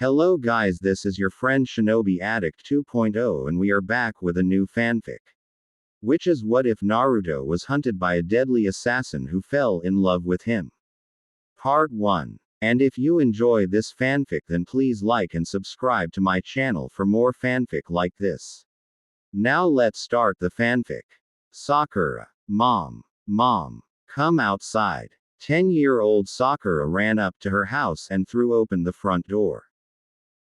Hello guys, this is your friend Shinobi Addict 2.0 and we are back with a new fanfic. Which is what if Naruto was hunted by a deadly assassin who fell in love with him? Part 1. And if you enjoy this fanfic then please like and subscribe to my channel for more fanfic like this. Now let's start the fanfic. Sakura. Mom, come outside. 10-year-old Sakura ran up to her house and threw open the front door.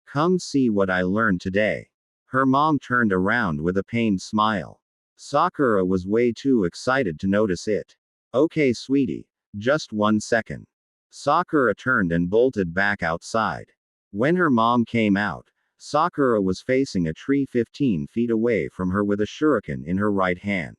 Come see what I learned today. Her mom turned around with a pained smile. Sakura was way too excited to notice it. Okay, sweetie. Just 1 second. Sakura turned and bolted back outside. When her mom came out, Sakura was facing a tree 15 feet away from her with a shuriken in her right hand.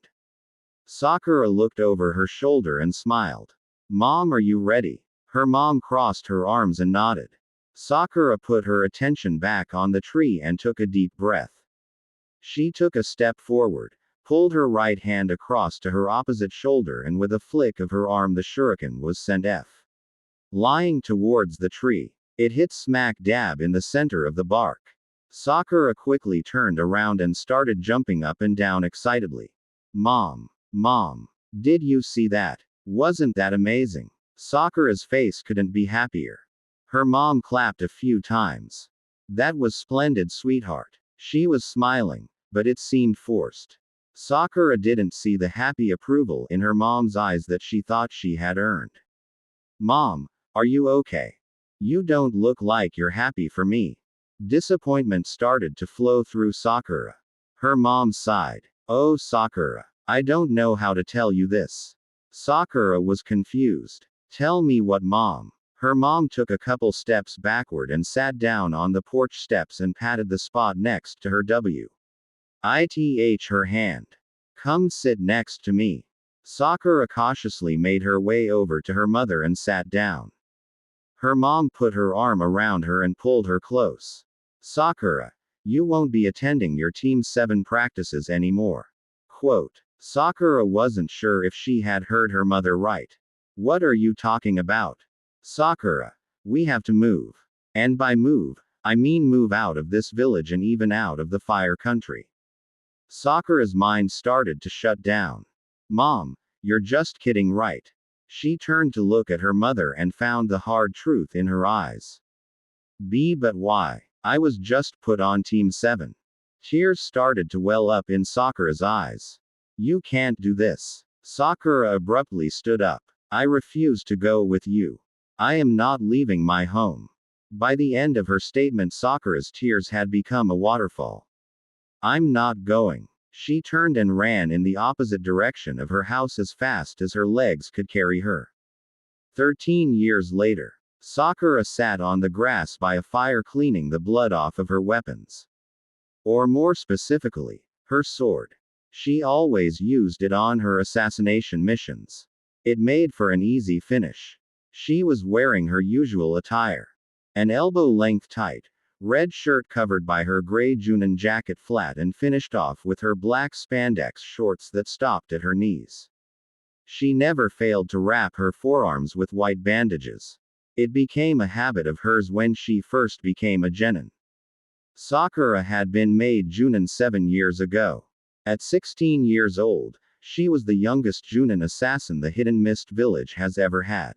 Sakura looked over her shoulder and smiled. Mom, are you ready? Her mom crossed her arms and nodded. Sakura put her attention back on the tree and took a deep breath. She took a step forward, pulled her right hand across to her opposite shoulder, and with a flick of her arm the shuriken was sent flying towards the tree. It hit smack dab in the center of the bark. Sakura quickly turned around and started jumping up and down excitedly. Mom, did you see that? Wasn't that amazing? Sakura's face couldn't be happier. Her mom clapped a few times. That was splendid, sweetheart. She was smiling, but it seemed forced. Sakura didn't see the happy approval in her mom's eyes that she thought she had earned. Mom, are you okay? You don't look like you're happy for me. Disappointment started to flow through Sakura. Her mom sighed. Oh, Sakura, I don't know how to tell you this. Sakura was confused. Tell me what, Mom. Her mom took a couple steps backward and sat down on the porch steps and patted the spot next to her her hand. Come sit next to me. Sakura cautiously made her way over to her mother and sat down. Her mom put her arm around her and pulled her close. Sakura, you won't be attending your Team 7 practices anymore. Quote. Sakura wasn't sure if she had heard her mother right. What are you talking about? Sakura, we have to move. And by move, I mean move out of this village and even out of the fire country. Sakura's mind started to shut down. Mom, you're just kidding, right? She turned to look at her mother and found the hard truth in her eyes. But why? I was just put on Team 7. Tears started to well up in Sakura's eyes. You can't do this. Sakura abruptly stood up. I refuse to go with you. I am not leaving my home. By the end of her statement, Sakura's tears had become a waterfall. I'm not going. She turned and ran in the opposite direction of her house as fast as her legs could carry her. 13 years later, Sakura sat on the grass by a fire cleaning the blood off of her weapons. Or more specifically, her sword. She always used it on her assassination missions. It made for an easy finish. She was wearing her usual attire. An elbow-length tight, red shirt covered by her gray Junin jacket flat and finished off with her black spandex shorts that stopped at her knees. She never failed to wrap her forearms with white bandages. It became a habit of hers when she first became a genin. Sakura had been made Junin 7 years ago. At 16 years old, she was the youngest Junin assassin the Hidden Mist village has ever had.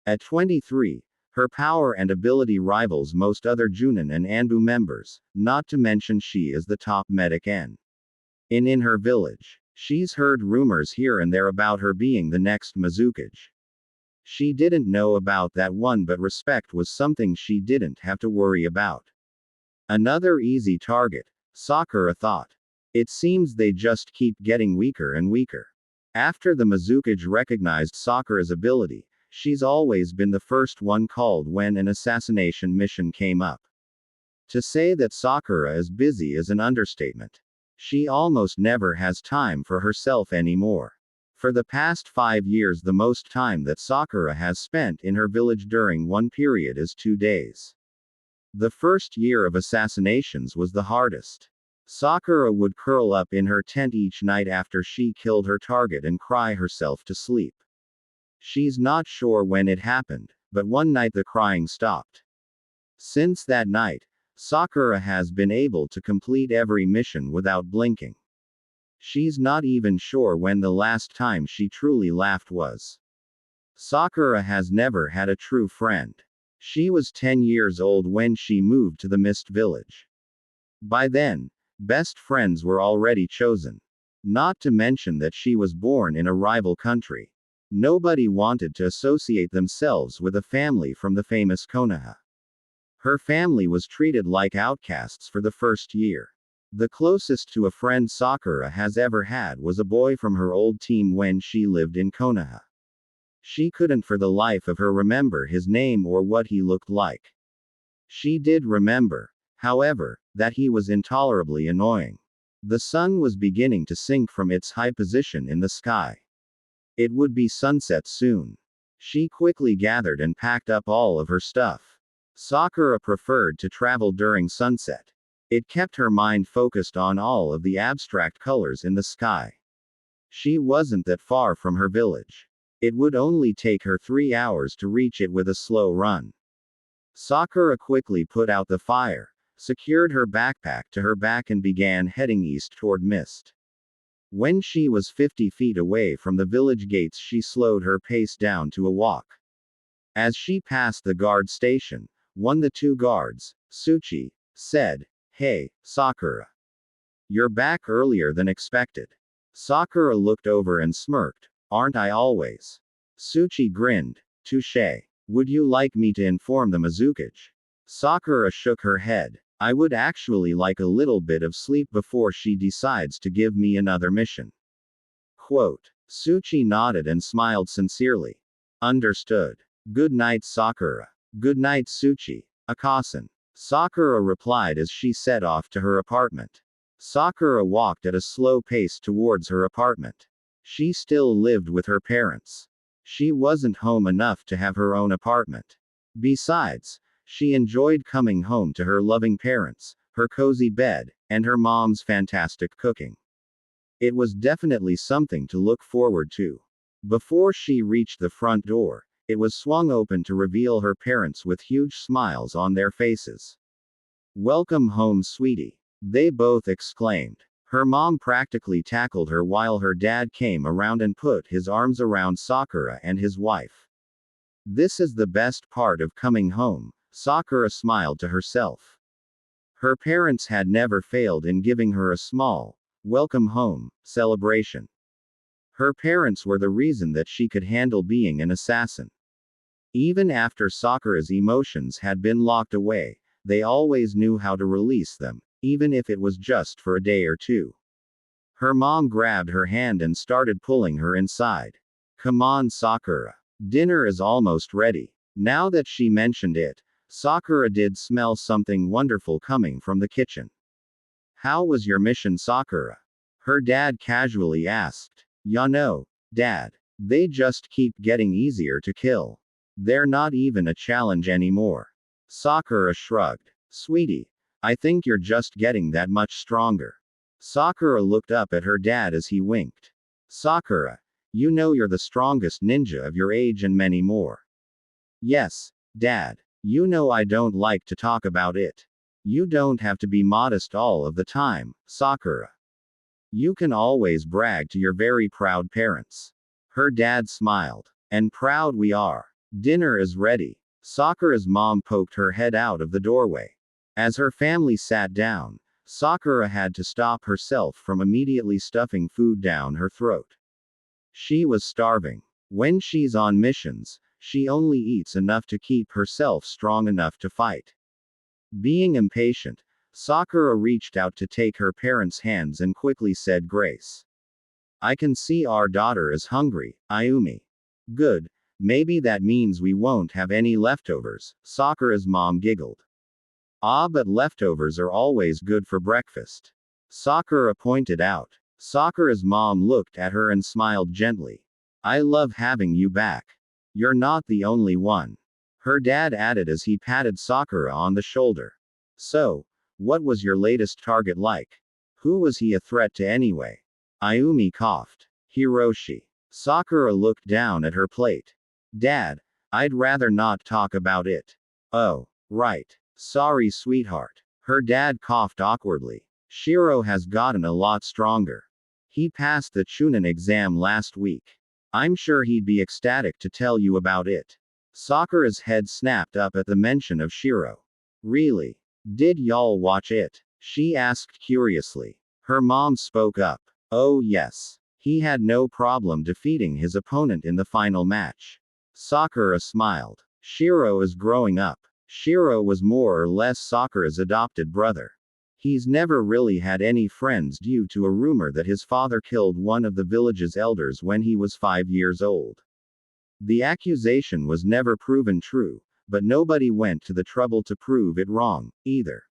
At 23, her power and ability rivals most other Junin and Anbu members, not to mention she is the top medic in her village. She's heard rumors here and there about her being the next Mizukage. She didn't know about that one, but respect was something she didn't have to worry about. Another easy target, Sakura thought. It seems they just keep getting weaker and weaker. After the Mizukage recognized Sakura's ability, she's always been the first one called when an assassination mission came up. To say that Sakura is busy is an understatement. She almost never has time for herself anymore. For the past 5 years, the most time that Sakura has spent in her village during one period is 2 days. The first year of assassinations was the hardest. Sakura would curl up in her tent each night after she killed her target and cry herself to sleep. She's not sure when it happened, but one night the crying stopped. Since that night, Sakura has been able to complete every mission without blinking. She's not even sure when the last time she truly laughed was. Sakura has never had a true friend. She was 10 years old when she moved to the Mist Village. By then, best friends were already chosen. Not to mention that she was born in a rival country. Nobody wanted to associate themselves with a family from the famous Konoha. Her family was treated like outcasts for the first year. The closest to a friend Sakura has ever had was a boy from her old team when she lived in Konoha. She couldn't for the life of her remember his name or what he looked like. She did remember, however, that he was intolerably annoying. The sun was beginning to sink from its high position in the sky. It would be sunset soon. She quickly gathered and packed up all of her stuff. Sakura preferred to travel during sunset. It kept her mind focused on all of the abstract colors in the sky. She wasn't that far from her village. It would only take her 3 hours to reach it with a slow run. Sakura quickly put out the fire, secured her backpack to her back and began heading east toward Mist. When she was 50 feet away from the village gates, she slowed her pace down to a walk. As she passed the guard station, one of the two guards, Tsuchi, said, "Hey, Sakura. You're back earlier than expected." Sakura looked over and smirked. "Aren't I always?" Tsuchi grinned. "Touché. Would you like me to inform the Mizukage?" Sakura shook her head. "I would actually like a little bit of sleep before she decides to give me another mission." Quote. Tsuchi nodded and smiled sincerely. "Understood. Good night, Sakura." "Good night, Tsuchi. Akasan." Sakura replied as she set off to her apartment. Sakura walked at a slow pace towards her apartment. She still lived with her parents. She wasn't home enough to have her own apartment. Besides, she enjoyed coming home to her loving parents, her cozy bed, and her mom's fantastic cooking. It was definitely something to look forward to. Before she reached the front door, it was swung open to reveal her parents with huge smiles on their faces. "Welcome home, sweetie," they both exclaimed. Her mom practically tackled her while her dad came around and put his arms around Sakura and his wife. This is the best part of coming home, Sakura smiled to herself. Her parents had never failed in giving her a small, welcome home, celebration. Her parents were the reason that she could handle being an assassin. Even after Sakura's emotions had been locked away, they always knew how to release them, even if it was just for a day or two. Her mom grabbed her hand and started pulling her inside. "Come on, Sakura. Dinner is almost ready." Now that she mentioned it, Sakura did smell something wonderful coming from the kitchen. "How was your mission, Sakura?" her dad casually asked. "Ya know, Dad. They just keep getting easier to kill. They're not even a challenge anymore." Sakura shrugged. "Sweetie, I think you're just getting that much stronger." Sakura looked up at her dad as he winked. "Sakura, you know you're the strongest ninja of your age and many more." "Yes, Dad. You know I don't like to talk about it." "You don't have to be modest all of the time, Sakura. You can always brag to your very proud parents." Her dad smiled. "And proud we are. Dinner is ready." Sakura's mom poked her head out of the doorway. As her family sat down, Sakura had to stop herself from immediately stuffing food down her throat. She was starving. When she's on missions, she only eats enough to keep herself strong enough to fight. Being impatient, Sakura reached out to take her parents' hands and quickly said grace. "I can see our daughter is hungry, Ayumi." "Good. Maybe that means we won't have any leftovers," Sakura's mom giggled. "Ah, but leftovers are always good for breakfast," Sakura pointed out. Sakura's mom looked at her and smiled gently. "I love having you back. You're not the only one," her dad added as he patted Sakura on the shoulder. "So, what was your latest target like? Who was he a threat to anyway?" Ayumi coughed. "Hiroshi." Sakura looked down at her plate. "Dad, I'd rather not talk about it." "Oh, right." Sorry, sweetheart. Her dad coughed awkwardly. Shiro has gotten a lot stronger. He passed the Chunin exam last week. I'm sure he'd be ecstatic to tell you about it. Sakura's head snapped up at the mention of Shiro. Really? Did y'all watch it? She asked curiously. Her mom spoke up. Oh yes. He had no problem defeating his opponent in the final match. Sakura smiled. Shiro is growing up. Shiro was more or less Sakura's adopted brother. He's never really had any friends due to a rumor that his father killed one of the village's elders when he was 5 years old. The accusation was never proven true, but nobody went to the trouble to prove it wrong, either.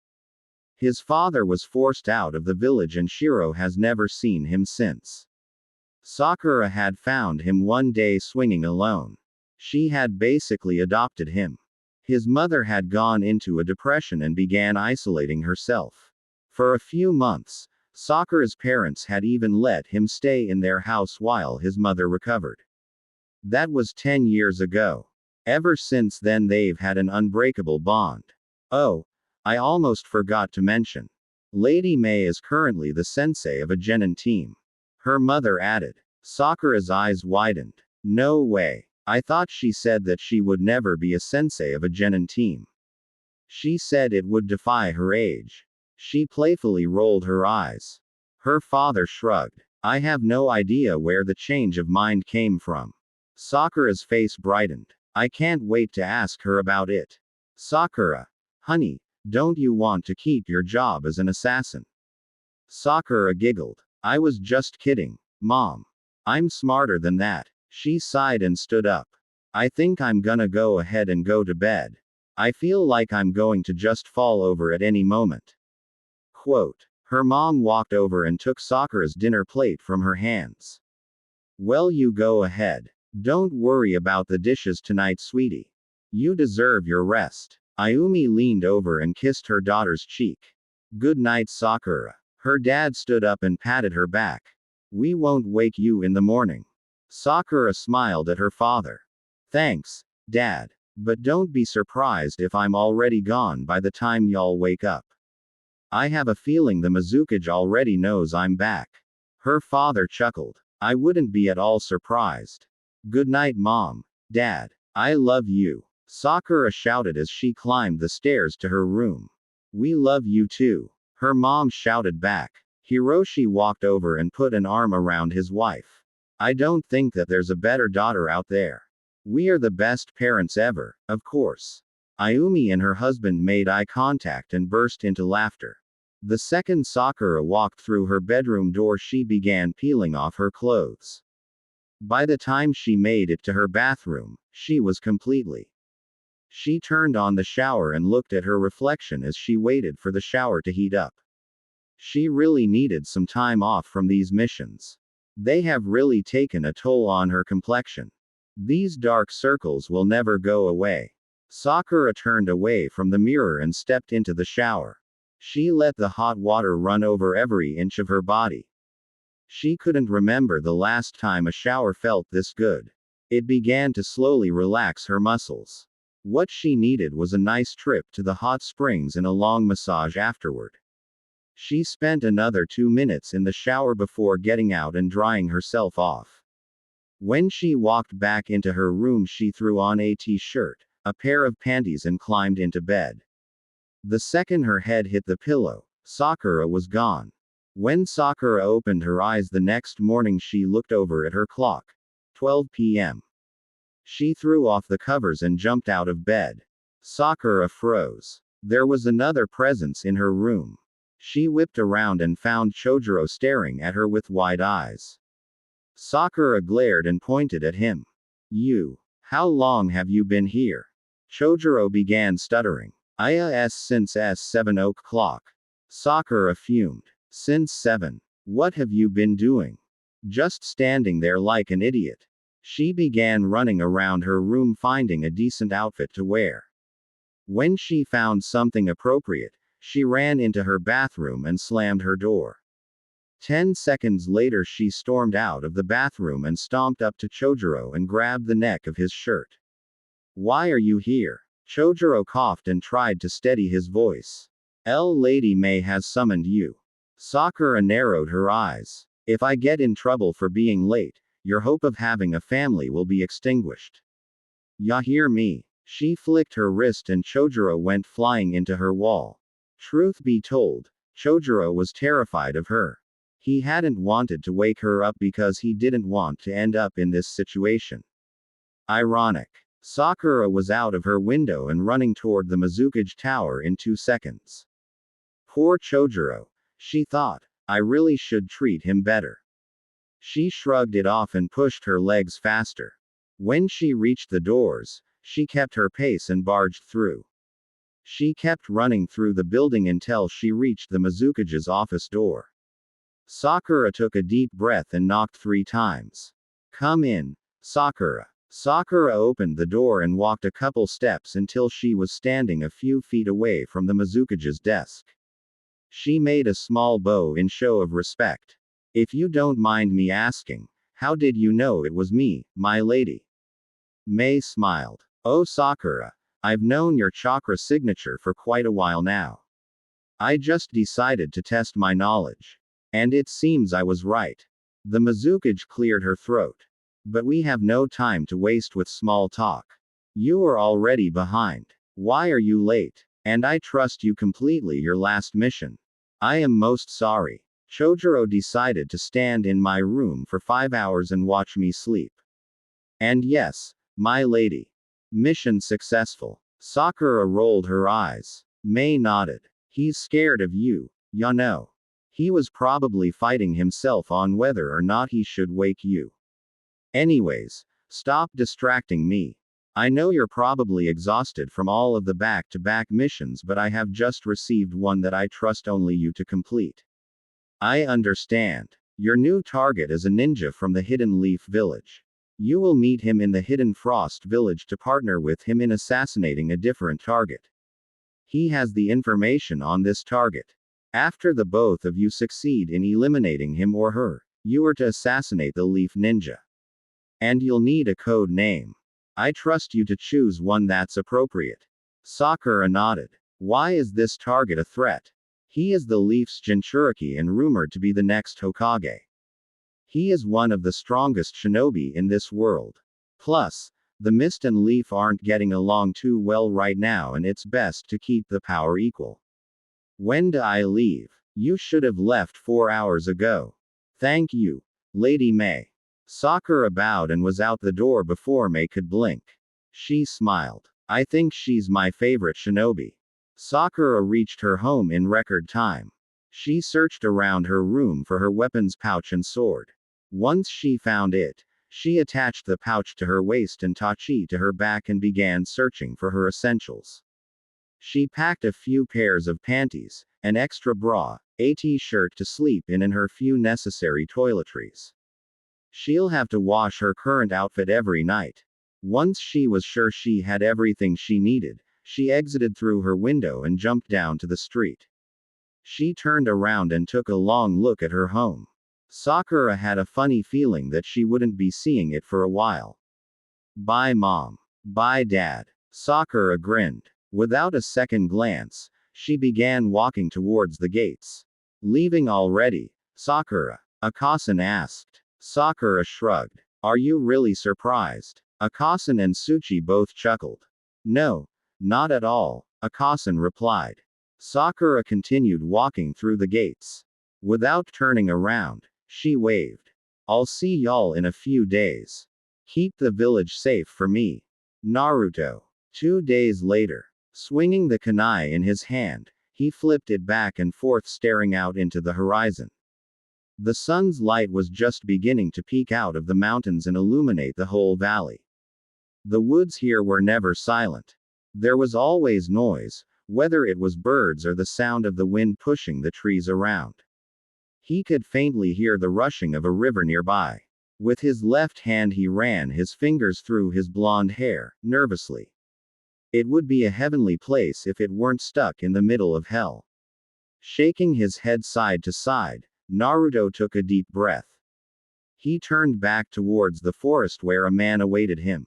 His father was forced out of the village and Shiro has never seen him since. Sakura had found him one day swinging alone. She had basically adopted him. His mother had gone into a depression and began isolating herself. For a few months, Sakura's parents had even let him stay in their house while his mother recovered. That was 10 years ago. Ever since then they've had an unbreakable bond. Oh, I almost forgot to mention. Lady May is currently the sensei of a genin team. Her mother added. Sakura's eyes widened. No way. I thought she said that she would never be a sensei of a genin team. She said it would defy her age. She playfully rolled her eyes. Her father shrugged. I have no idea where the change of mind came from. Sakura's face brightened. I can't wait to ask her about it. Sakura. Honey, don't you want to keep your job as an assassin? Sakura giggled. I was just kidding, Mom. I'm smarter than that. She sighed and stood up. I think I'm gonna go ahead and go to bed. I feel like I'm going to just fall over at any moment. Quote. Her mom walked over and took Sakura's dinner plate from her hands. Well, you go ahead. Don't worry about the dishes tonight, sweetie. You deserve your rest. Ayumi leaned over and kissed her daughter's cheek. Good night, Sakura. Her dad stood up and patted her back. We won't wake you in the morning. Sakura smiled at her father. Thanks, Dad. But don't be surprised if I'm already gone by the time y'all wake up. I have a feeling the Mizukage already knows I'm back. Her father chuckled. I wouldn't be at all surprised. Good night, Mom. Dad. I love you. Sakura shouted as she climbed the stairs to her room. We love you too. Her mom shouted back. Hiroshi walked over and put an arm around his wife. I don't think that there's a better daughter out there. We are the best parents ever, of course. Ayumi and her husband made eye contact and burst into laughter. The second Sakura walked through her bedroom door, she began peeling off her clothes. By the time she made it to her bathroom, she was completely. She turned on the shower and looked at her reflection as she waited for the shower to heat up. She really needed some time off from these missions. They have really taken a toll on her complexion. These dark circles will never go away. Sakura turned away from the mirror and stepped into the shower. She let the hot water run over every inch of her body. She couldn't remember the last time a shower felt this good. It began to slowly relax her muscles. What she needed was a nice trip to the hot springs and a long massage afterward. She spent another 2 minutes in the shower before getting out and drying herself off. When she walked back into her room, she threw on a t-shirt, a pair of panties, and climbed into bed. The second her head hit the pillow, Sakura was gone. When Sakura opened her eyes the next morning, she looked over at her clock. 12 p.m. She threw off the covers and jumped out of bed. Sakura froze. There was another presence in her room. She whipped around and found Chojuro staring at her with wide eyes. Sakura glared and pointed at him. You. How long have you been here? Chojuro began stuttering. Since 7 o'clock. Sakura fumed. Since 7. What have you been doing? Just standing there like an idiot. She began running around her room finding a decent outfit to wear. When she found something appropriate, she ran into her bathroom and slammed her door. 10 seconds later, she stormed out of the bathroom and stomped up to Chojuro and grabbed the neck of his shirt. Why are you here? Chojuro coughed and tried to steady his voice. Lady May has summoned you. Sakura narrowed her eyes. If I get in trouble for being late, your hope of having a family will be extinguished. Ya hear me? She flicked her wrist and Chojuro went flying into her wall. Truth be told, Chojuro was terrified of her. He hadn't wanted to wake her up because he didn't want to end up in this situation. Ironic. Sakura was out of her window and running toward the Mizukage Tower in 2 seconds. Poor Chojuro, she thought, I really should treat him better. She shrugged it off and pushed her legs faster. When she reached the doors, she kept her pace and barged through. She kept running through the building until she reached the Mizukage's office door. Sakura took a deep breath and knocked 3 times. Come in, Sakura. Sakura opened the door and walked a couple steps until she was standing a few feet away from the Mizukage's desk. She made a small bow in show of respect. If you don't mind me asking, how did you know it was me, my lady? May smiled. Oh Sakura, I've known your chakra signature for quite a while now. I just decided to test my knowledge. And it seems I was right. The Mizukage cleared her throat. But we have no time to waste with small talk. You are already behind. Why are you late? And I trust you completely your last mission. I am most sorry. Chojuro decided to stand in my room for 5 hours and watch me sleep. And yes, my lady. Mission successful. Sakura rolled her eyes. May nodded. He's scared of you, ya know. He was probably fighting himself on whether or not he should wake you. Anyways, stop distracting me. I know you're probably exhausted from all of the back-to-back missions, but I have just received one that I trust only you to complete. I understand. Your new target is a ninja from the Hidden Leaf Village. You will meet him in the Hidden Frost Village to partner with him in assassinating a different target. He has the information on this target. After the both of you succeed in eliminating him or her, you are to assassinate the Leaf Ninja. And you'll need a code name. I trust you to choose one that's appropriate. Sakura nodded. Why is this target a threat? He is the Leaf's Jinchuriki and rumored to be the next Hokage. He is one of the strongest shinobi in this world. Plus, the Mist and Leaf aren't getting along too well right now and it's best to keep the power equal. When do I leave? You should have left 4 hours ago. Thank you, Lady May. Sakura bowed and was out the door before May could blink. She smiled. I think she's my favorite shinobi. Sakura reached her home in record time. She searched around her room for her weapons pouch and sword. Once she found it, she attached the pouch to her waist and tachi to her back and began searching for her essentials. She packed a few pairs of panties, an extra bra, a t-shirt to sleep in and her few necessary toiletries. She'll have to wash her current outfit every night. Once she was sure she had everything she needed, she exited through her window and jumped down to the street. She turned around and took a long look at her home. Sakura had a funny feeling that she wouldn't be seeing it for a while. Bye Mom. Bye Dad. Sakura grinned. Without a second glance, she began walking towards the gates. Leaving already, Sakura? Akasan asked. Sakura shrugged. Are you really surprised? Akasan and Tsuchi both chuckled. No, not at all, Akasan replied. Sakura continued walking through the gates. Without turning around, she waved. I'll see y'all in a few days. Keep the village safe for me. Naruto. 2 days later. Swinging the kunai in his hand, he flipped it back and forth staring out into the horizon. The sun's light was just beginning to peek out of the mountains and illuminate the whole valley. The woods here were never silent. There was always noise, whether it was birds or the sound of the wind pushing the trees around. He could faintly hear the rushing of a river nearby. With his left hand he ran his fingers through his blonde hair, nervously. It would be a heavenly place if it weren't stuck in the middle of hell. Shaking his head side to side, Naruto took a deep breath. He turned back towards the forest where a man awaited him.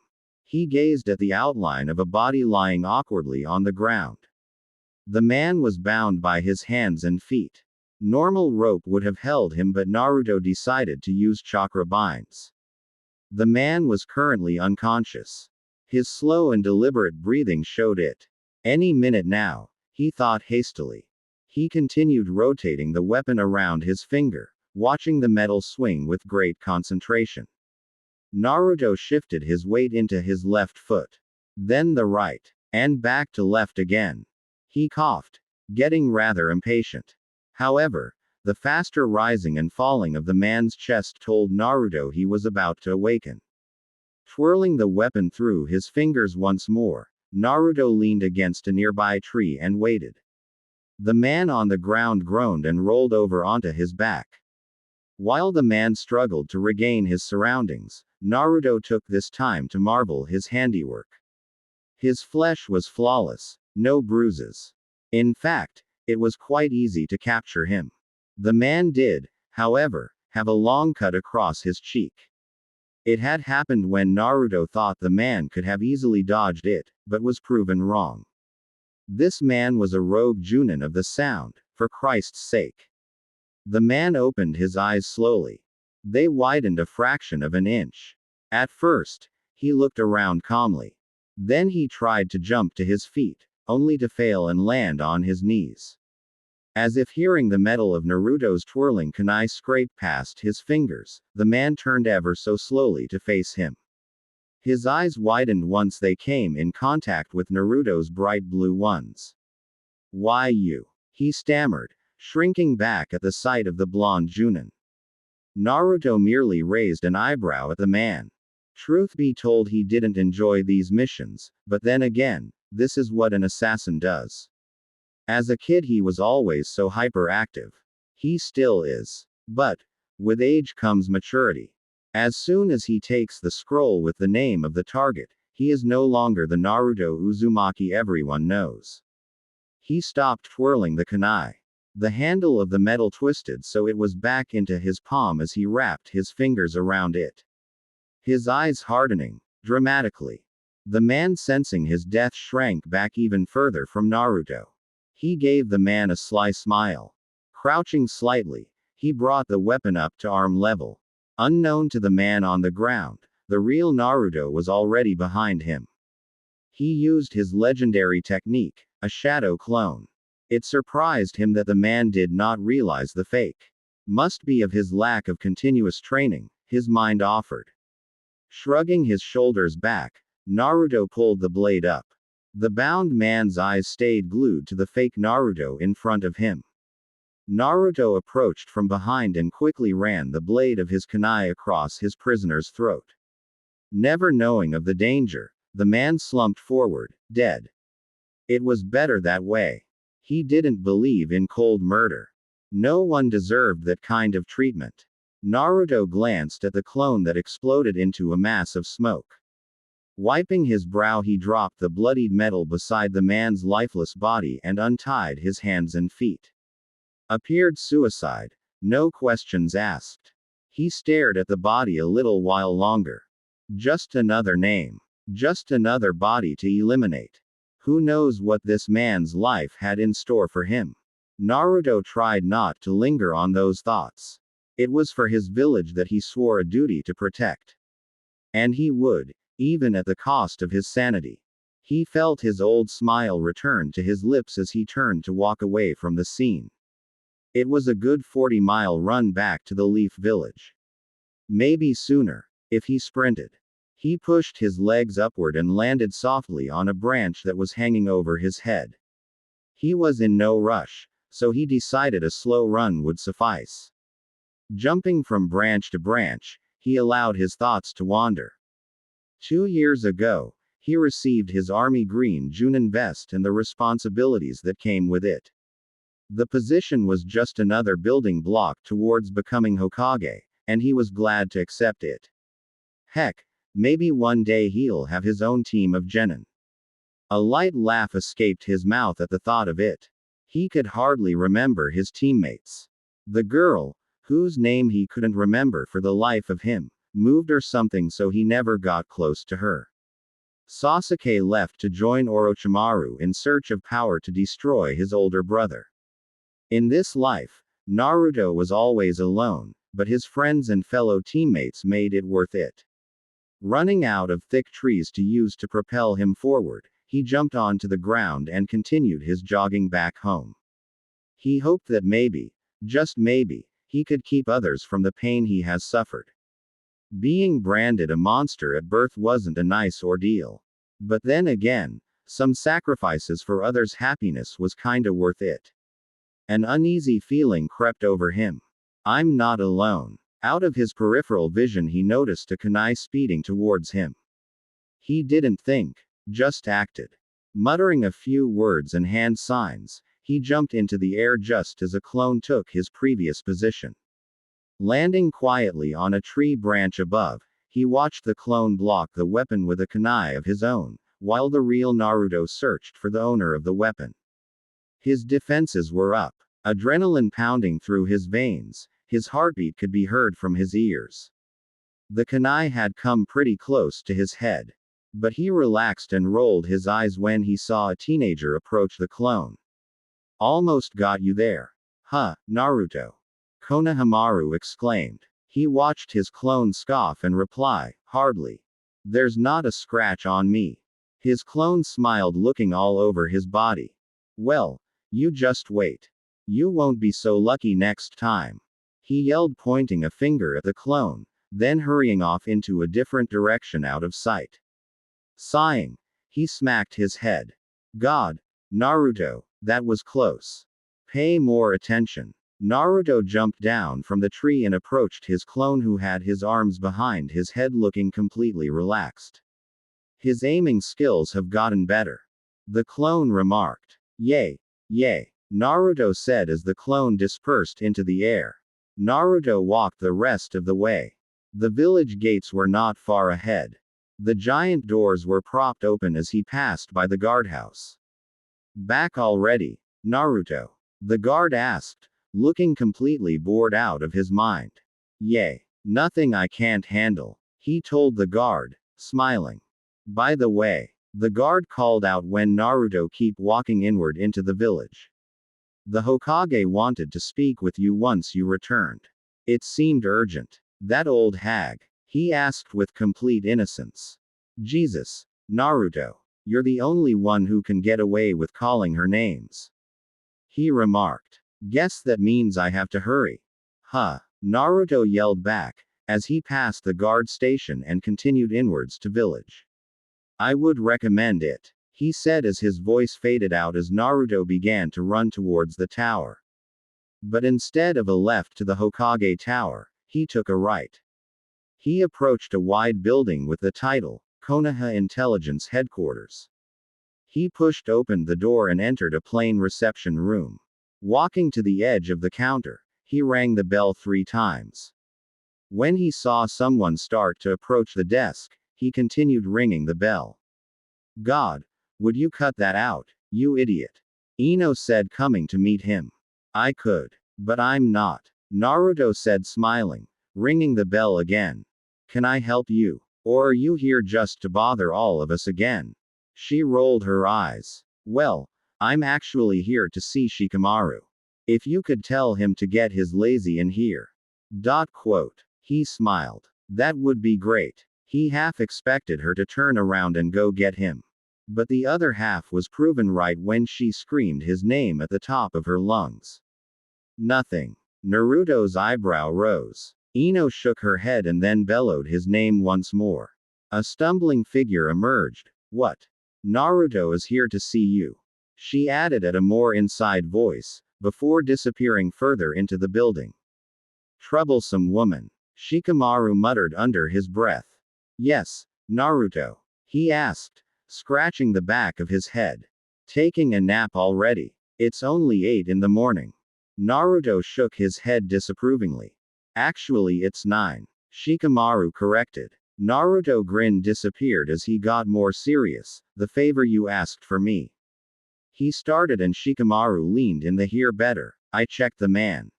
He gazed at the outline of a body lying awkwardly on the ground. The man was bound by his hands and feet. Normal rope would have held him, but Naruto decided to use chakra binds. The man was currently unconscious. His slow and deliberate breathing showed it. Any minute now, he thought hastily. He continued rotating the weapon around his finger, watching the metal swing with great concentration. Naruto shifted his weight into his left foot. Then the right. And back to left again. He coughed, getting rather impatient. However, the faster rising and falling of the man's chest told Naruto he was about to awaken. Twirling the weapon through his fingers once more, Naruto leaned against a nearby tree and waited. The man on the ground groaned and rolled over onto his back. While the man struggled to regain his surroundings, Naruto took this time to marvel his handiwork. His flesh was flawless, no bruises. In fact, it was quite easy to capture him. The man did, however, have a long cut across his cheek. It had happened when Naruto thought the man could have easily dodged it, but was proven wrong. This man was a rogue Junin of the sound, for Christ's sake. The man opened his eyes slowly. They widened a fraction of an inch. At first, he looked around calmly. Then he tried to jump to his feet, only to fail and land on his knees. As if hearing the metal of Naruto's twirling kunai scrape past his fingers, the man turned ever so slowly to face him. His eyes widened once they came in contact with Naruto's bright blue ones. "Why you?" he stammered, shrinking back at the sight of the blonde Junin. Naruto merely raised an eyebrow at the man. Truth be told, he didn't enjoy these missions, but then again, this is what an assassin does. As a kid he was always so hyperactive. He still is. But, with age comes maturity. As soon as he takes the scroll with the name of the target, he is no longer the Naruto Uzumaki everyone knows. He stopped twirling the kunai. The handle of the metal twisted so it was back into his palm as he wrapped his fingers around it. His eyes hardening, dramatically. The man, sensing his death, shrank back even further from Naruto. He gave the man a sly smile. Crouching slightly, he brought the weapon up to arm level. Unknown to the man on the ground, the real Naruto was already behind him. He used his legendary technique, a shadow clone. It surprised him that the man did not realize the fake. Must be of his lack of continuous training, his mind offered. Shrugging his shoulders back, Naruto pulled the blade up. The bound man's eyes stayed glued to the fake Naruto in front of him. Naruto approached from behind and quickly ran the blade of his kunai across his prisoner's throat. Never knowing of the danger, the man slumped forward, dead. It was better that way. He didn't believe in cold murder. No one deserved that kind of treatment. Naruto glanced at the clone that exploded into a mass of smoke. Wiping his brow, he dropped the bloodied metal beside the man's lifeless body and untied his hands and feet. Appeared suicide. No questions asked. He stared at the body a little while longer. Just another name. Just another body to eliminate. Who knows what this man's life had in store for him? Naruto tried not to linger on those thoughts. It was for his village that he swore a duty to protect. And he would, even at the cost of his sanity. He felt his old smile return to his lips as he turned to walk away from the scene. It was a good 40-mile run back to the Leaf Village. Maybe sooner, if he sprinted. He pushed his legs upward and landed softly on a branch that was hanging over his head. He was in no rush, so he decided a slow run would suffice. Jumping from branch to branch, he allowed his thoughts to wander. 2 years ago, he received his army green Junin vest and the responsibilities that came with it. The position was just another building block towards becoming Hokage, and he was glad to accept it. Heck, maybe one day he'll have his own team of genin. A light laugh escaped his mouth at the thought of it. He could hardly remember his teammates. The girl, whose name he couldn't remember for the life of him, moved or something, so he never got close to her. Sasuke left to join Orochimaru in search of power to destroy his older brother. In this life, Naruto was always alone, but his friends and fellow teammates made it worth it. Running out of thick trees to use to propel him forward, he jumped onto the ground and continued his jogging back home. He hoped that maybe, just maybe, he could keep others from the pain he has suffered. Being branded a monster at birth wasn't a nice ordeal. But then again, some sacrifices for others' happiness was kinda worth it. An uneasy feeling crept over him. I'm not alone. Out of his peripheral vision he noticed a kunai speeding towards him. He didn't think, just acted. Muttering a few words and hand signs, he jumped into the air just as a clone took his previous position. Landing quietly on a tree branch above, he watched the clone block the weapon with a kunai of his own, while the real Naruto searched for the owner of the weapon. His defenses were up. Adrenaline pounding through his veins, his heartbeat could be heard from his ears. The kunai had come pretty close to his head. But he relaxed and rolled his eyes when he saw a teenager approach the clone. Almost got you there. Huh, Naruto. Konohamaru exclaimed. He watched his clone scoff and reply, hardly. There's not a scratch on me. His clone smiled, looking all over his body. Well, you just wait. You won't be so lucky next time. He yelled, pointing a finger at the clone, then hurrying off into a different direction out of sight. Sighing, he smacked his head. God, Naruto, that was close. Pay more attention. Naruto jumped down from the tree and approached his clone, who had his arms behind his head, looking completely relaxed. His aiming skills have gotten better. The clone remarked. Yay. Yay. Naruto said as the clone dispersed into the air. Naruto walked the rest of the way. The village gates were not far ahead. The giant doors were propped open as he passed by the guardhouse. Back already, Naruto? The guard asked, looking completely bored out of his mind. Yay. Nothing I can't handle, he told the guard, smiling. By the way, the guard called out when Naruto kept walking inward into the village. The Hokage wanted to speak with you once you returned. It seemed urgent. That old hag? He asked with complete innocence. Jesus, Naruto. You're the only one who can get away with calling her names. He remarked. Guess that means I have to hurry. Huh. Naruto yelled back, as he passed the guard station and continued inwards to village. I would recommend it, he said as his voice faded out as Naruto began to run towards the tower. But instead of a left to the Hokage Tower, he took a right. He approached a wide building with the title, Konoha Intelligence Headquarters. He pushed open the door and entered a plain reception room. Walking to the edge of the counter, he rang the bell 3 times. When he saw someone start to approach the desk, he continued ringing the bell. God, would you cut that out, you idiot? Ino said, coming to meet him. I could. But I'm not. Naruto said, smiling, ringing the bell again. Can I help you? Or are you here just to bother all of us again? She rolled her eyes. Well, I'm actually here to see Shikamaru. If you could tell him to get his lazy in here. Quote. He smiled. That would be great. He half expected her to turn around and go get him. But the other half was proven right when she screamed his name at the top of her lungs. Nothing. Naruto's eyebrow rose. Ino shook her head and then bellowed his name once more. A stumbling figure emerged. What? Naruto is here to see you. She added at a more inside voice, before disappearing further into the building. Troublesome woman. Shikamaru muttered under his breath. Yes, Naruto? He asked, scratching the back of his head. Taking a nap already? It's only 8 in the morning. Naruto shook his head disapprovingly. Actually, it's 9. Shikamaru corrected. Naruto grin disappeared as he got more serious. The favor you asked for me. He started and Shikamaru leaned in the hear better. I checked the man.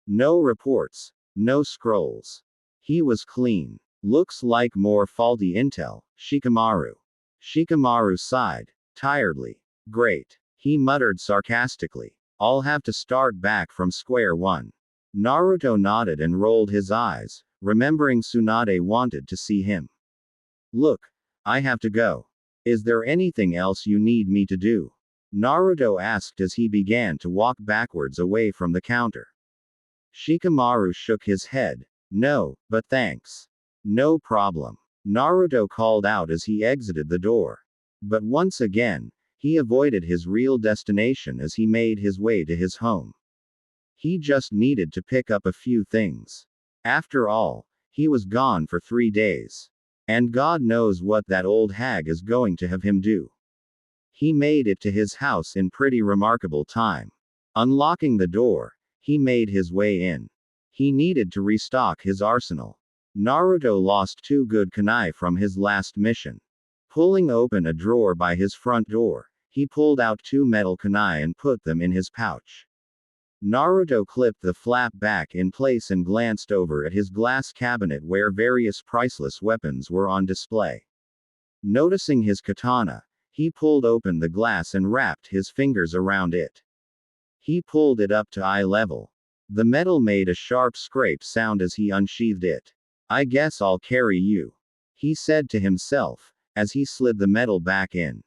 No reports. No scrolls. He was clean. Looks like more faulty intel, Shikamaru. Shikamaru sighed, tiredly. Great. He muttered sarcastically. I'll have to start back from square one. Naruto nodded and rolled his eyes, remembering Tsunade wanted to see him. Look, I have to go. Is there anything else you need me to do? Naruto asked as he began to walk backwards away from the counter. Shikamaru shook his head. No, but thanks. No problem. Naruto called out as he exited the door. But once again, he avoided his real destination as he made his way to his home. He just needed to pick up a few things. After all, he was gone for 3 days. And God knows what that old hag is going to have him do. He made it to his house in pretty remarkable time. Unlocking the door, he made his way in. He needed to restock his arsenal. Naruto lost 2 good kunai from his last mission. Pulling open a drawer by his front door, he pulled out 2 metal kunai and put them in his pouch. Naruto clipped the flap back in place and glanced over at his glass cabinet where various priceless weapons were on display. Noticing his katana, he pulled open the glass and wrapped his fingers around it. He pulled it up to eye level. The metal made a sharp scrape sound as he unsheathed it. I guess I'll carry you, he said to himself, as he slid the metal back in.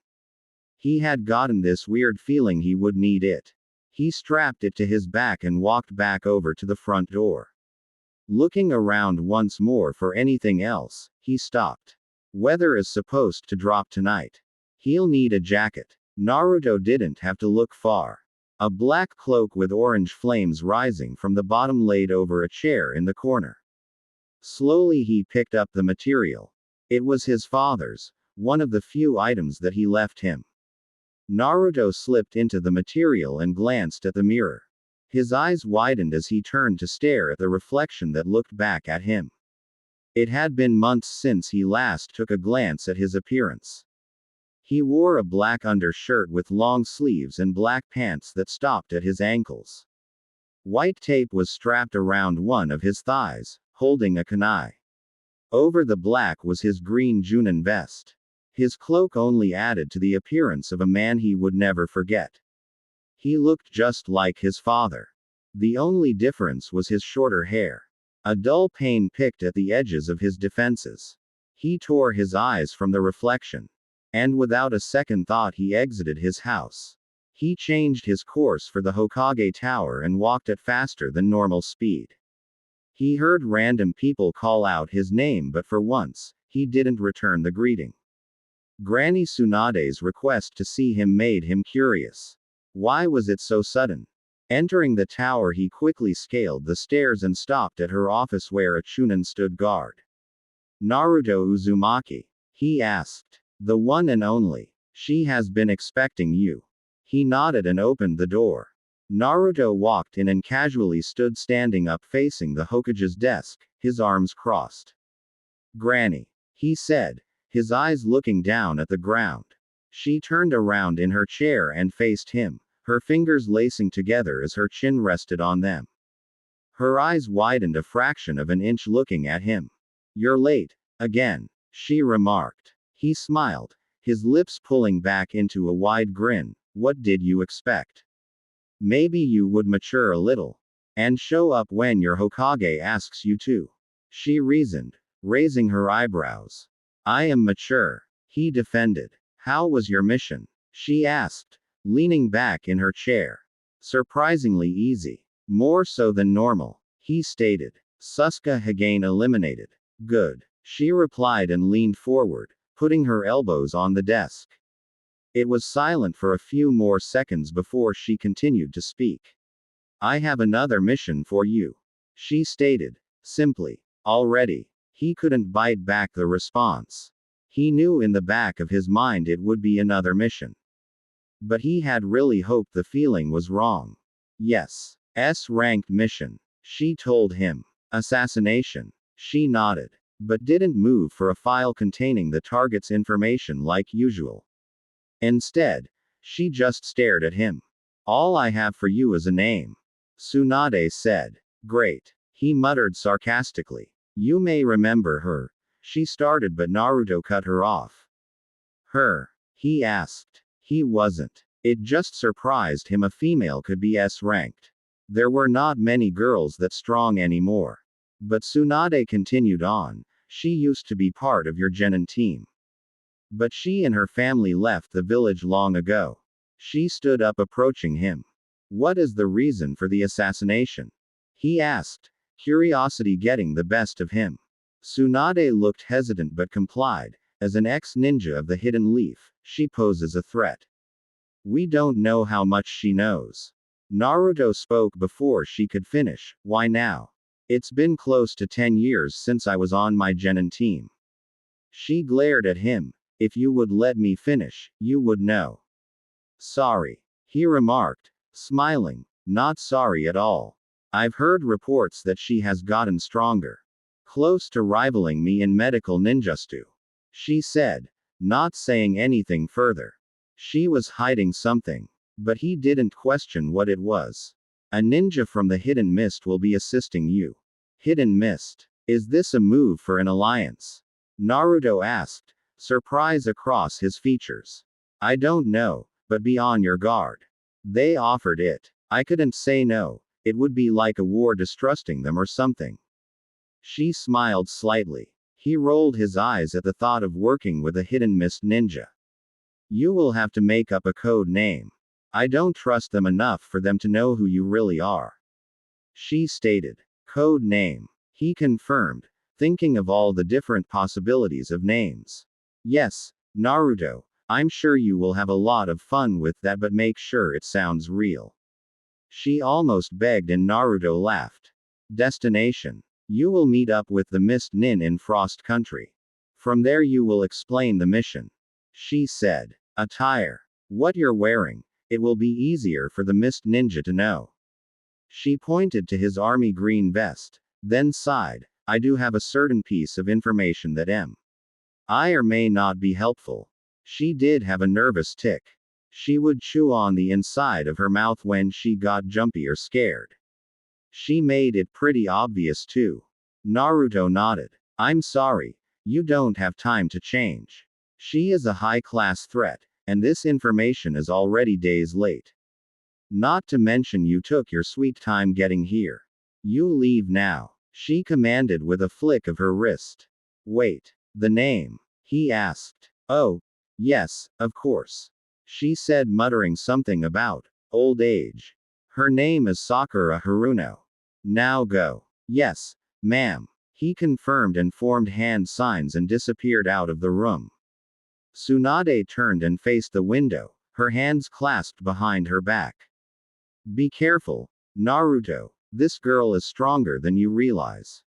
He had gotten this weird feeling he would need it. He strapped it to his back and walked back over to the front door. Looking around once more for anything else, he stopped. Weather is supposed to drop tonight. He'll need a jacket. Naruto didn't have to look far. A black cloak with orange flames rising from the bottom laid over a chair in the corner. Slowly he picked up the material. It was his father's, one of the few items that he left him. Naruto slipped into the material and glanced at the mirror. His eyes widened as he turned to stare at the reflection that looked back at him. It had been months since he last took a glance at his appearance. He wore a black undershirt with long sleeves and black pants that stopped at his ankles. White tape was strapped around one of his thighs, holding a kunai. Over the black was his green Junin vest. His cloak only added to the appearance of a man he would never forget. He looked just like his father. The only difference was his shorter hair. A dull pain picked at the edges of his defenses. He tore his eyes from the reflection. And without a second thought he exited his house. He changed his course for the Hokage Tower and walked at faster than normal speed. He heard random people call out his name, but for once, he didn't return the greeting. Granny Tsunade's request to see him made him curious. Why was it so sudden? Entering the tower, he quickly scaled the stairs and stopped at her office where a Chunin stood guard. Naruto Uzumaki? He asked. The one and only. She has been expecting you. He nodded and opened the door. Naruto walked in and casually stood standing up facing the Hokage's desk, his arms crossed. Granny, he said, his eyes looking down at the ground. She turned around in her chair and faced him, her fingers lacing together as her chin rested on them. Her eyes widened a fraction of an inch looking at him. You're late, again, she remarked. He smiled, his lips pulling back into a wide grin. What did you expect? Maybe you would mature a little. And show up when your Hokage asks you to. She reasoned, raising her eyebrows. I am mature, he defended. How was your mission? She asked, leaning back in her chair. Surprisingly easy. More so than normal, he stated. Suska Hagane eliminated. Good, she replied and leaned forward, putting her elbows on the desk. It was silent for a few more seconds before she continued to speak. I have another mission for you, she stated, simply. Already. He couldn't bite back the response. He knew in the back of his mind it would be another mission. But he had really hoped the feeling was wrong. Yes. S-ranked mission. She told him. Assassination. She nodded. But didn't move for a file containing the target's information like usual. Instead, she just stared at him. All I have for you is a name, Tsunade said. Great. He muttered sarcastically. You may remember her. She started, but Naruto cut her off. Her? He asked. He wasn't. It just surprised him a female could be S-ranked. There were not many girls that strong anymore. But Tsunade continued on. She used to be part of your genin team. But she and her family left the village long ago. She stood up approaching him. What is the reason for the assassination? He asked, curiosity getting the best of him. Tsunade looked hesitant but complied. As an ex-ninja of the Hidden Leaf, she poses a threat. We don't know how much she knows. Naruto spoke before she could finish. Why now? It's been close to 10 years since I was on my genin team. She glared at him. If you would let me finish, you would know. Sorry. He remarked, smiling. Not sorry at all. I've heard reports that she has gotten stronger. Close to rivaling me in medical ninjutsu. She said, not saying anything further. She was hiding something. But he didn't question what it was. A ninja from the Hidden Mist will be assisting you. Hidden Mist. Is this a move for an alliance? Naruto asked, surprise across his features. I don't know, but be on your guard. They offered it. I couldn't say no. It would be like a war distrusting them or something. She smiled slightly. He rolled his eyes at the thought of working with a Hidden Mist ninja. You will have to make up a code name. I don't trust them enough for them to know who you really are. She stated. Code name. He confirmed, thinking of all the different possibilities of names. Yes, Naruto, I'm sure you will have a lot of fun with that, but make sure it sounds real. She almost begged and Naruto laughed. Destination. You will meet up with the Mist Nin in Frost Country. From there you will explain the mission. She said. Attire. What you're wearing. It will be easier for the Mist Ninja to know. She pointed to his army green vest, then sighed. I do have a certain piece of information that I or may not be helpful. She did have a nervous tick. She would chew on the inside of her mouth when she got jumpy or scared. She made it pretty obvious too. Naruto nodded. I'm sorry. You don't have time to change. She is a high-class threat, and this information is already days late. Not to mention you took your sweet time getting here. You leave now, she commanded with a flick of her wrist. Wait, the name? He asked. Oh, yes, of course. She said, muttering something about old age. Her name is Sakura Haruno. Now go. Yes, ma'am. He confirmed and formed hand signs and disappeared out of the room. Tsunade turned and faced the window, her hands clasped behind her back. Be careful, Naruto. This girl is stronger than you realize.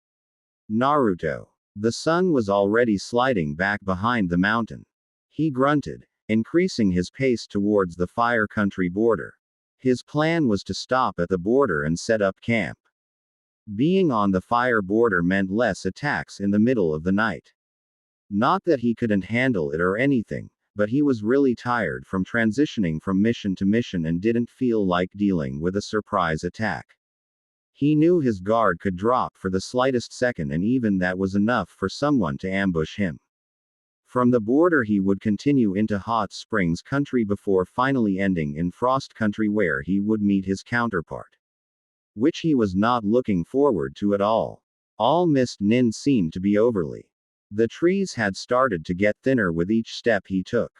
Naruto. The sun was already sliding back behind the mountain. He grunted, increasing his pace towards the Fire Country border. His plan was to stop at the border and set up camp. Being on the fire border meant less attacks in the middle of the night. Not that he couldn't handle it or anything, but he was really tired from transitioning from mission to mission and didn't feel like dealing with a surprise attack. He knew his guard could drop for the slightest second, and even that was enough for someone to ambush him. From the border he would continue into Hot Springs Country before finally ending in Frost Country, where he would meet his counterpart. Which he was not looking forward to at all. All Mist Nin seemed to be overly. The trees had started to get thinner with each step he took.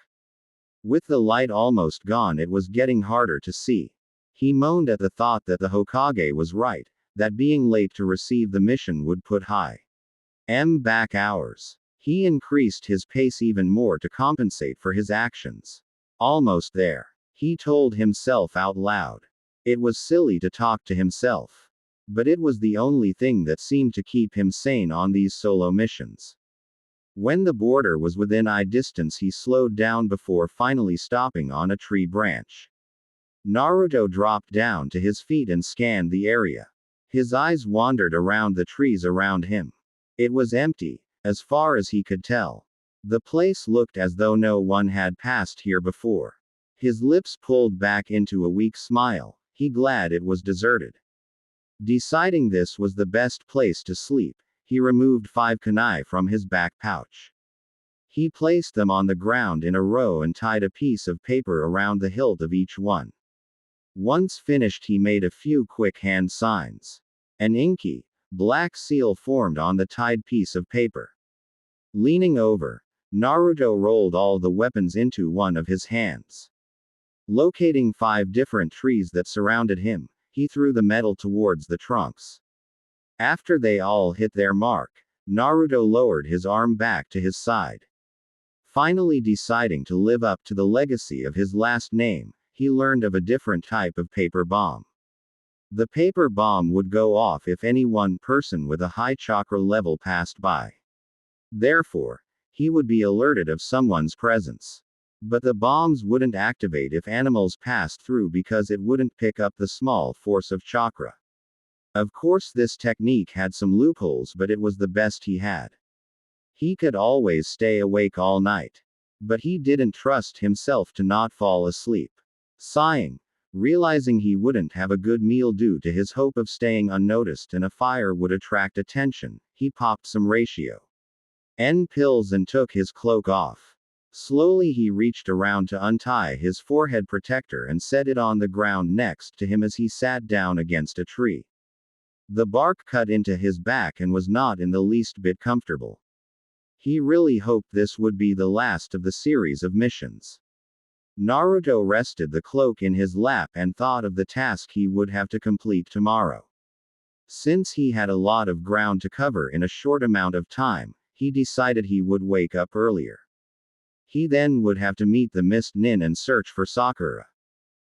With the light almost gone, it was getting harder to see. He moaned at the thought that the Hokage was right, that being late to receive the mission would put back hours. He increased his pace even more to compensate for his actions. Almost there. He told himself out loud. It was silly to talk to himself. But it was the only thing that seemed to keep him sane on these solo missions. When the border was within eye distance, he slowed down before finally stopping on a tree branch. Naruto dropped down to his feet and scanned the area. His eyes wandered around the trees around him. It was empty, as far as he could tell. The place looked as though no one had passed here before. His lips pulled back into a weak smile. He glad it was deserted. Deciding this was the best place to sleep, he removed 5 kunai from his back pouch. He placed them on the ground in a row and tied a piece of paper around the hilt of each one. Once finished, he made a few quick hand signs. An inky, black seal formed on the tied piece of paper. Leaning over, Naruto rolled all the weapons into one of his hands. Locating 5 different trees that surrounded him, he threw the metal towards the trunks. After they all hit their mark, Naruto lowered his arm back to his side. Finally deciding to live up to the legacy of his last name, he learned of a different type of paper bomb. The paper bomb would go off if any one person with a high chakra level passed by. Therefore, he would be alerted of someone's presence. But the bombs wouldn't activate if animals passed through because it wouldn't pick up the small force of chakra. Of course, this technique had some loopholes, but it was the best he had. He could always stay awake all night. But he didn't trust himself to not fall asleep. Sighing, realizing he wouldn't have a good meal due to his hope of staying unnoticed and a fire would attract attention, he popped some ratio N pills and took his cloak off. Slowly he reached around to untie his forehead protector and set it on the ground next to him as he sat down against a tree. The bark cut into his back and was not in the least bit comfortable. He really hoped this would be the last of the series of missions. Naruto rested the cloak in his lap and thought of the task he would have to complete tomorrow. Since he had a lot of ground to cover in a short amount of time, he decided he would wake up earlier. He then would have to meet the Mist Nin and search for Sakura.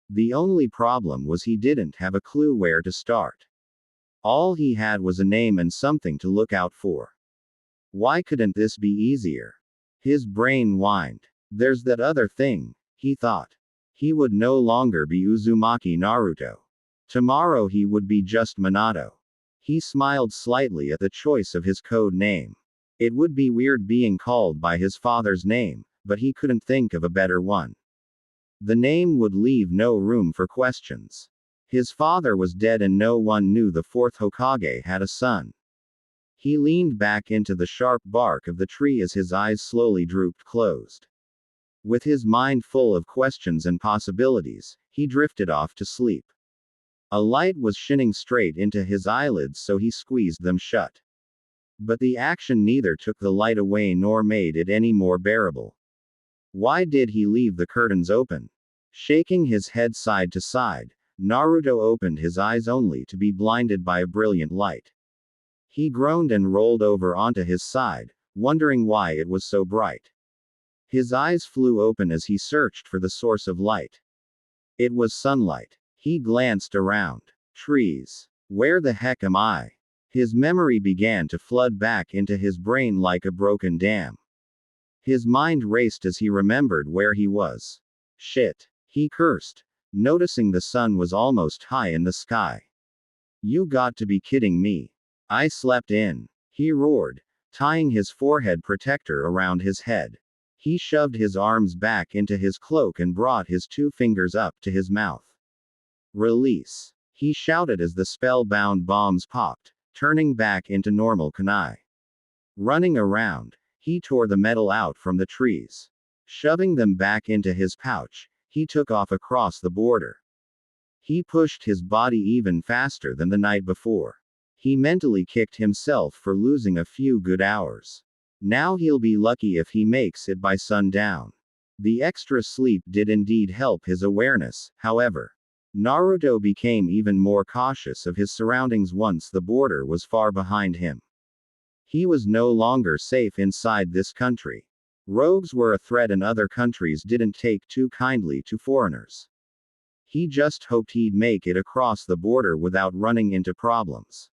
The only problem was he didn't have a clue where to start. All he had was a name and something to look out for. Why couldn't this be easier? His brain whined. There's that other thing, he thought. He would no longer be Uzumaki Naruto. Tomorrow he would be just Minato. He smiled slightly at the choice of his code name. It would be weird being called by his father's name, but he couldn't think of a better one. The name would leave no room for questions. His father was dead and no one knew the 4th Hokage had a son. He leaned back into the sharp bark of the tree as his eyes slowly drooped closed. With his mind full of questions and possibilities, he drifted off to sleep. A light was shining straight into his eyelids, so he squeezed them shut. But the action neither took the light away nor made it any more bearable. Why did he leave the curtains open? Shaking his head side to side, Naruto opened his eyes only to be blinded by a brilliant light. He groaned and rolled over onto his side, wondering why it was so bright. His eyes flew open as he searched for the source of light. It was sunlight. He glanced around. Trees. Where the heck am I? His memory began to flood back into his brain like a broken dam. His mind raced as he remembered where he was. Shit. He cursed, noticing the sun was almost high in the sky. You got to be kidding me. I slept in. He roared, tying his forehead protector around his head. He shoved his arms back into his cloak and brought his 2 fingers up to his mouth. Release. He shouted as the spellbound bombs popped, turning back into normal kunai. Running around, he tore the metal out from the trees. Shoving them back into his pouch, he took off across the border. He pushed his body even faster than the night before. He mentally kicked himself for losing a few good hours. Now he'll be lucky if he makes it by sundown. The extra sleep did indeed help his awareness, however. Naruto became even more cautious of his surroundings once the border was far behind him. He was no longer safe inside this country. Rogues were a threat and other countries didn't take too kindly to foreigners. He just hoped he'd make it across the border without running into problems.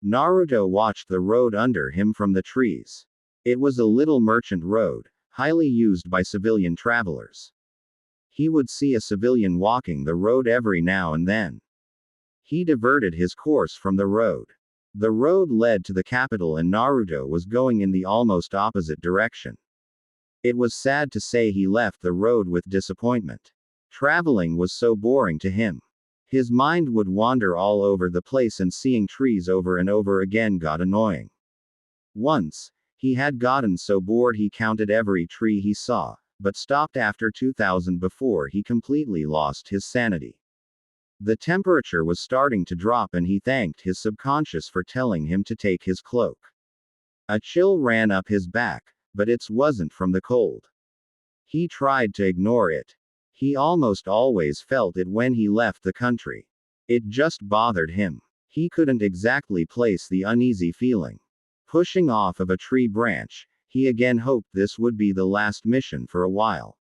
Naruto watched the road under him from the trees. It was a little merchant road, highly used by civilian travelers. He would see a civilian walking the road every now and then. He diverted his course from the road. The road led to the capital and Naruto was going in the almost opposite direction. It was sad to say he left the road with disappointment. Traveling was so boring to him. His mind would wander all over the place and seeing trees over and over again got annoying. Once, He had gotten so bored he counted every tree he saw, but stopped after 2000 before he completely lost his sanity. The temperature was starting to drop and he thanked his subconscious for telling him to take his cloak. A chill ran up his back, but it wasn't from the cold. He tried to ignore it. He almost always felt it when he left the country. It just bothered him. He couldn't exactly place the uneasy feeling. Pushing off of a tree branch, he again hoped this would be the last mission for a while.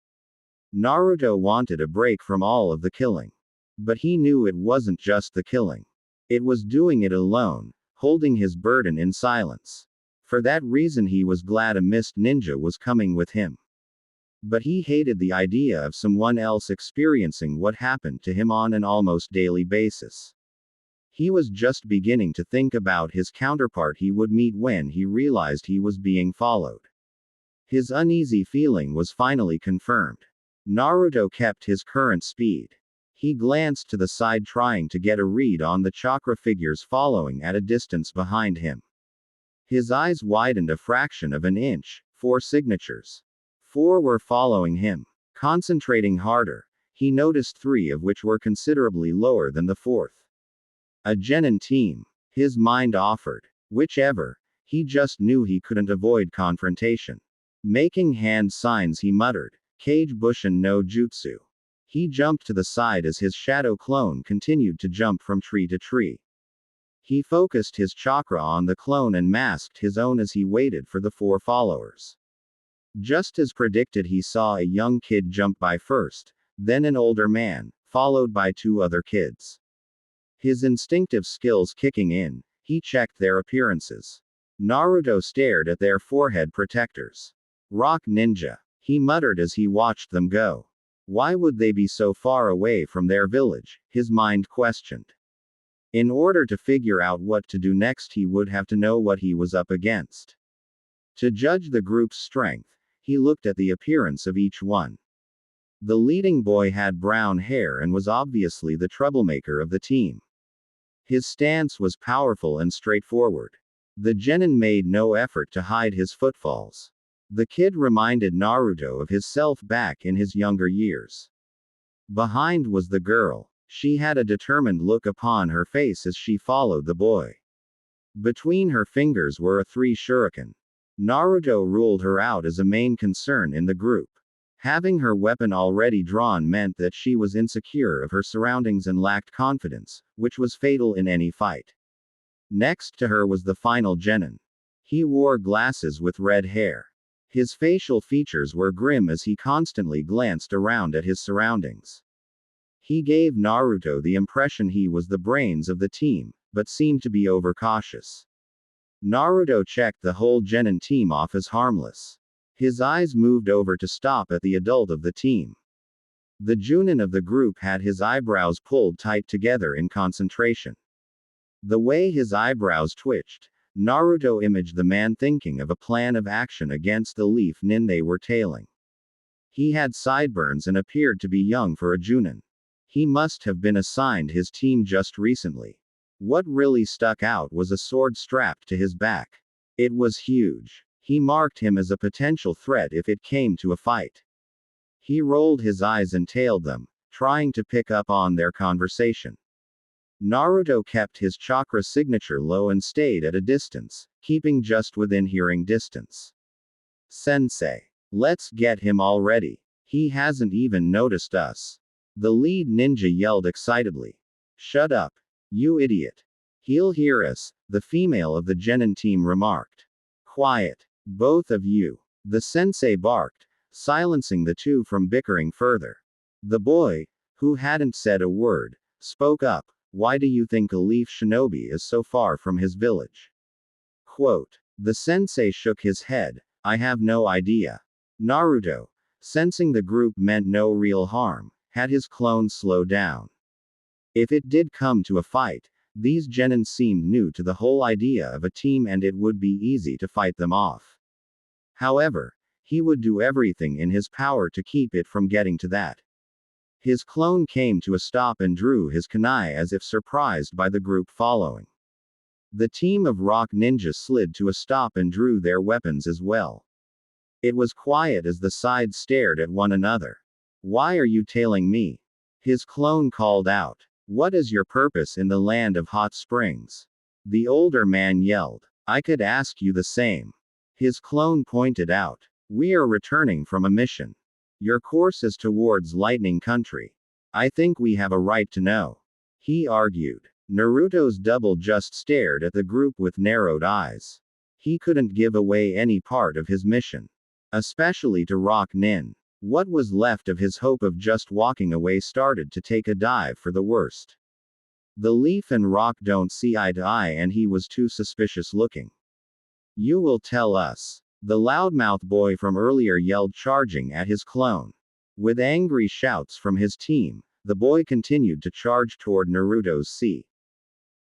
Naruto wanted a break from all of the killing. But he knew it wasn't just the killing. It was doing it alone, holding his burden in silence. For that reason he was glad a mist ninja was coming with him. But he hated the idea of someone else experiencing what happened to him on an almost daily basis. He was just beginning to think about his counterpart he would meet when he realized he was being followed. His uneasy feeling was finally confirmed. Naruto kept his current speed. He glanced to the side trying to get a read on the chakra figures following at a distance behind him. His eyes widened a fraction of an inch. 4 signatures. 4 were following him. Concentrating harder, he noticed 3 of which were considerably lower than the 4th. A genin team. His mind offered. Whichever. He just knew he couldn't avoid confrontation. Making hand signs he muttered, Kage Bushin no Jutsu. He jumped to the side as his shadow clone continued to jump from tree to tree. He focused his chakra on the clone and masked his own as he waited for the 4 followers. Just as predicted, he saw a young kid jump by first, then an older man, followed by 2 other kids. His instinctive skills kicking in, he checked their appearances. Naruto stared at their forehead protectors. Rock ninja, he muttered as he watched them go. Why would they be so far away from their village? His mind questioned. In order to figure out what to do next, he would have to know what he was up against. To judge the group's strength, he looked at the appearance of each one. The leading boy had brown hair and was obviously the troublemaker of the team. His stance was powerful and straightforward. The genin made no effort to hide his footfalls. The kid reminded Naruto of his self back in his younger years. Behind was the girl. She had a determined look upon her face as she followed the boy. Between her fingers were a 3 shuriken. Naruto ruled her out as a main concern in the group. Having her weapon already drawn meant that she was insecure of her surroundings and lacked confidence, which was fatal in any fight. Next to her was the final genin. He wore glasses with red hair. His facial features were grim as he constantly glanced around at his surroundings. He gave Naruto the impression he was the brains of the team, but seemed to be overcautious. Naruto checked the whole genin team off as harmless. His eyes moved over to stop at the adult of the team. The Junin of the group had his eyebrows pulled tight together in concentration. The way his eyebrows twitched, Naruto imaged the man thinking of a plan of action against the leaf nin they were tailing. He had sideburns and appeared to be young for a Junin. He must have been assigned his team just recently. What really stuck out was a sword strapped to his back. It was huge. He marked him as a potential threat if it came to a fight. He rolled his eyes and tailed them, trying to pick up on their conversation. Naruto kept his chakra signature low and stayed at a distance, keeping just within hearing distance. Sensei. Let's get him already. He hasn't even noticed us. The lead ninja yelled excitedly. Shut up. You idiot. He'll hear us, the female of the genin team remarked. Quiet. Both of you. The sensei barked, silencing the 2 from bickering further. The boy, who hadn't said a word, spoke up. Why do you think a leaf shinobi is so far from his village? Quote. The sensei shook his head. I have no idea. Naruto, sensing the group meant no real harm, had his clone slow down. If it did come to a fight, these genin seemed new to the whole idea of a team and it would be easy to fight them off. However, he would do everything in his power to keep it from getting to that. His clone came to a stop and drew his kunai as if surprised by the group following. The team of rock ninjas slid to a stop and drew their weapons as well. It was quiet as the sides stared at one another. Why are you tailing me? His clone called out. What is your purpose in the land of hot springs? The older man yelled. I could ask you the same. His clone pointed out. We are returning from a mission. Your course is towards Lightning Country. I think we have a right to know. He argued. Naruto's double just stared at the group with narrowed eyes. He couldn't give away any part of his mission. Especially to Rock Nin. What was left of his hope of just walking away started to take a dive for the worst. The Leaf and Rock don't see eye to eye and he was too suspicious looking. You will tell us. The loudmouth boy from earlier yelled, charging at his clone. With angry shouts from his team, the boy continued to charge toward Naruto's sea.